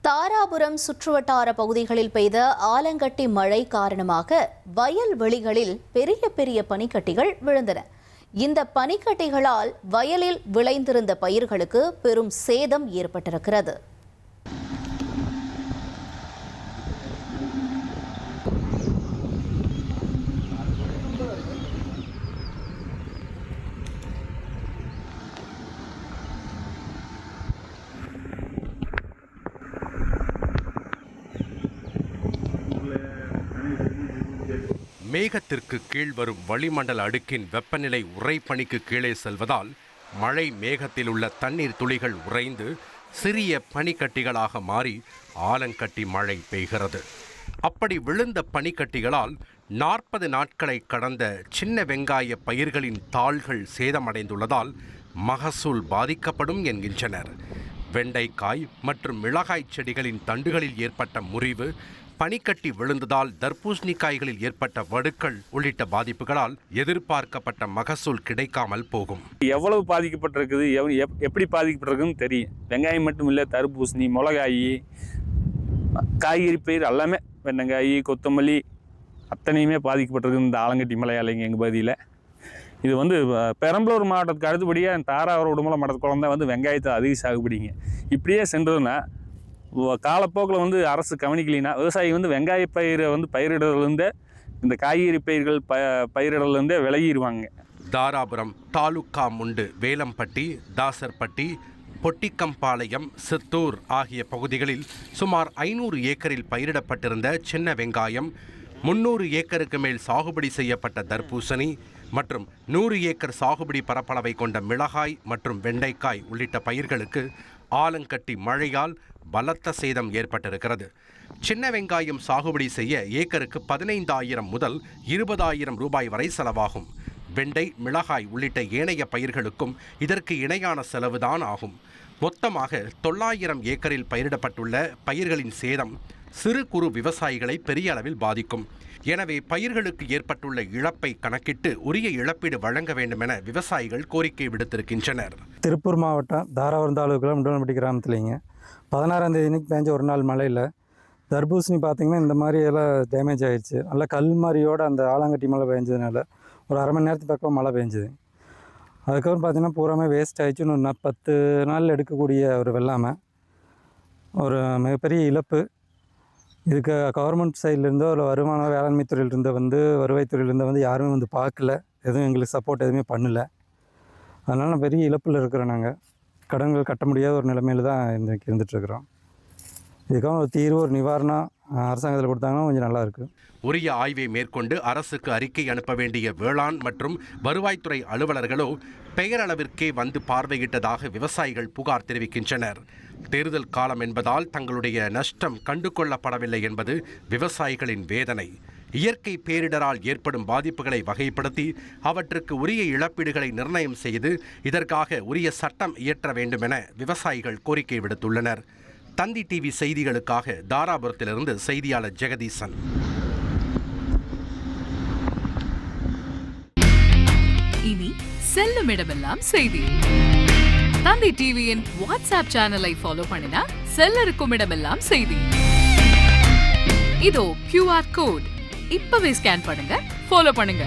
தாராபுரம் சுற்றுவட்டார பகுதிகளில் பெய்த ஆலங்கட்டி மழை காரணமாக வயல்வெளிகளில் பெரிய பெரிய பனிக்கட்டிகள் விழுந்தன. இந்த பனிக்கட்டிகளால் வயலில் விளைந்திருந்த பயிர்களுக்கு பெரும் சேதம் ஏற்பட்டிருக்கிறது. மேகத்திற்கு கீழ் வரும் வளிமண்டல அடுக்கின் வெப்பநிலை உறைபனிக்கு கீழே செல்வதால் மழை மேகத்தில் உள்ள தண்ணீர் துளிகள் உறைந்து சிறிய பனிக்கட்டிகளாக மாறி ஆலங்கட்டி மழை பெய்கிறது. அப்படி விழுந்த பனிக்கட்டிகளால் 40 நாட்களை கடந்த சின்ன வெங்காய பயிர்களின் தாள்கள் சேதமடைந்துள்ளதால் மகசூல் பாதிக்கப்படும் என்கின்றனர். வெண்டைக்காய் மற்றும் மிளகாய் செடிகளின் தண்டுகளில் ஏற்பட்ட முறிவு, பனிக்கட்டி விழுந்ததால் தர்பூசணிக்காய்களில் ஏற்பட்ட வடுக்கள் உள்ளிட்ட பாதிப்புகளால் எதிர்பார்க்கப்பட்ட மகசூல் கிடைக்காமல் போகும். எவ்வளவு பாதிக்கப்பட்டிருக்குது, எப்படி பாதிக்கப்பட்டிருக்குன்னு தெரியும். வெங்காயம் மட்டும் இல்லை, தர்பூசணி, மிளகாய், காய்கறி பயிர் எல்லாமே, வெண்டைக்காய், கொத்தமல்லி அத்தனையுமே பாதிக்கப்பட்டிருக்கு இந்த ஆலங்கட்டி மழையாலைங்க. எங்கள் பகுதியில் இது பெரம்பலூர் மாவட்டத்துக்கு அடுத்தபடியாக தாராபுரம் உடுமலை மாவட்டத்துக்குள்ள தான் வெங்காயத்தை அதிக சாகுபடிங்க. இப்படியே சென்றதுன்னா காலப்போக்கில் அரசு கவனிக்கலைன்னா விவசாயி வெங்காய பயிரை பயிரிடுறதுலேருந்தே இந்த காய்கறி பயிர்கள் பயிரிடலேருந்தே விலகிடுவாங்க. தாராபுரம் தாலுக்கா முண்டு, வேலம்பட்டி, தாசர்பட்டி, பொட்டிக்கம்பாளையம், சித்தூர் ஆகிய பகுதிகளில் சுமார் 500 ஏக்கரில் பயிரிடப்பட்டிருந்த சின்ன வெங்காயம், 300 ஏக்கருக்கு மேல் சாகுபடி செய்யப்பட்ட தர்பூசணி மற்றும் 100 ஏக்கர் சாகுபடி பரப்பளவை கொண்ட மிளகாய் மற்றும் வெண்டைக்காய் உள்ளிட்ட பயிர்களுக்கு ஆலங்கட்டி மழையால் பலத்த சேதம் ஏற்பட்டிருக்கிறது. சின்ன வெங்காயம் சாகுபடி செய்ய ஏக்கருக்கு 15,000 முதல் 20,000 ரூபாய் வரை செலவாகும். வெண்டை, மிளகாய் உள்ளிட்ட ஏனைய பயிர்களுக்கும் இதற்கு இணையான செலவுதான் ஆகும். மொத்தமாக 900 ஏக்கரில் பயிரிடப்பட்டுள்ள பயிர்களின் சேதம் சிறு குறு விவசாயிகளை பெரிய அளவில் பாதிக்கும். எனவே பயிர்களுக்கு ஏற்பட்டுள்ள இழப்பை கணக்கிட்டு உரிய இழப்பீடு வழங்க வேண்டும் என விவசாயிகள் கோரிக்கை விடுத்திருக்கின்றனர். திருப்பூர் மாவட்டம் தாராபுரம் தாலுக்கில் முண்டவனப்பட்டி கிராமத்துலேங்க 16ஆம் தேதி பெஞ்ச ஒரு நாள் மழையில் தர்பூசணி பார்த்திங்கன்னா இந்த மாதிரி எல்லாம் டேமேஜ் ஆகிடுச்சு. நல்லா கல் மாதிரியோடு அந்த ஆலங்கட்டி மழை பெஞ்சதுனால ஒரு அரை மணி நேரத்துக்கு பக்கம் மழை பெஞ்சுது. அதுக்கப்புறம் பார்த்திங்கன்னா பூராமே வேஸ்ட் ஆகிடுச்சு. இன்னும் 10 நாள் எடுக்கக்கூடிய ஒரு வெள்ளாமை, ஒரு மிகப்பெரிய இழப்பு. இதுக்கு கவர்மெண்ட் சைட்லேருந்தோ இல்லை வருமான வேளாண்மை துறையிலிருந்து வருவாய்த்துறையிலேருந்து யாருமே பார்க்கல, எதுவும் எங்களுக்கு சப்போர்ட் எதுவுமே பண்ணலை. அதனால் பெரிய இழப்பில் இருக்கிறோம். நாங்கள் கடன்கள் கட்ட முடியாத ஒரு நிலைமையில் தான் இன்றைக்கு இருந்துகிட்ருக்குறோம். இதுக்காக ஒரு தீர்வு, ஒரு நிவாரணம் அரசாங்கத்தில் கொடுத்தாங்கன்னா கொஞ்சம் நல்லாயிருக்கு. உரிய ஆய்வை மேற்கொண்டு அரசுக்கு அறிக்கை அனுப்ப வேண்டிய வேளாண் மற்றும் வருவாய்த்துறை அலுவலர்களோ பெயரளவிற்கே பார்வையிட்டதாக விவசாயிகள் புகார் தெரிவிக்கின்றனர். தேர்தல் காலம் என்பதால் தங்களுடைய நஷ்டம் கண்டுகொள்ளப்படவில்லை என்பது விவசாயிகளின் வேதனை. இயற்கை பேரிடரால் ஏற்படும் பாதிப்புகளை வகைப்படுத்தி அவற்றுக்கு உரிய இழப்பீடுகளை நிர்ணயம் செய்து இதற்காக உரிய சட்டம் இயற்ற வேண்டும் என விவசாயிகள் கோரிக்கை விடுத்துள்ளனர். தந்தி டிவி செய்திகளுக்காக தாராபுரத்திலிருந்து செய்தியாளர் ஜெகதீசன். இனி செல்லும் இடமெல்லாம் செய்தி. தந்தி டிவியின் வாட்ஸ்அப் சேனலை ஃபாலோ பண்ணினா செல்ல இருக்கும் இடமெல்லாம் செய்தி. இதோ QR கோட் இப்பவே ஸ்கேன் பண்ணுங்க, ஃபாலோ பண்ணுங்க.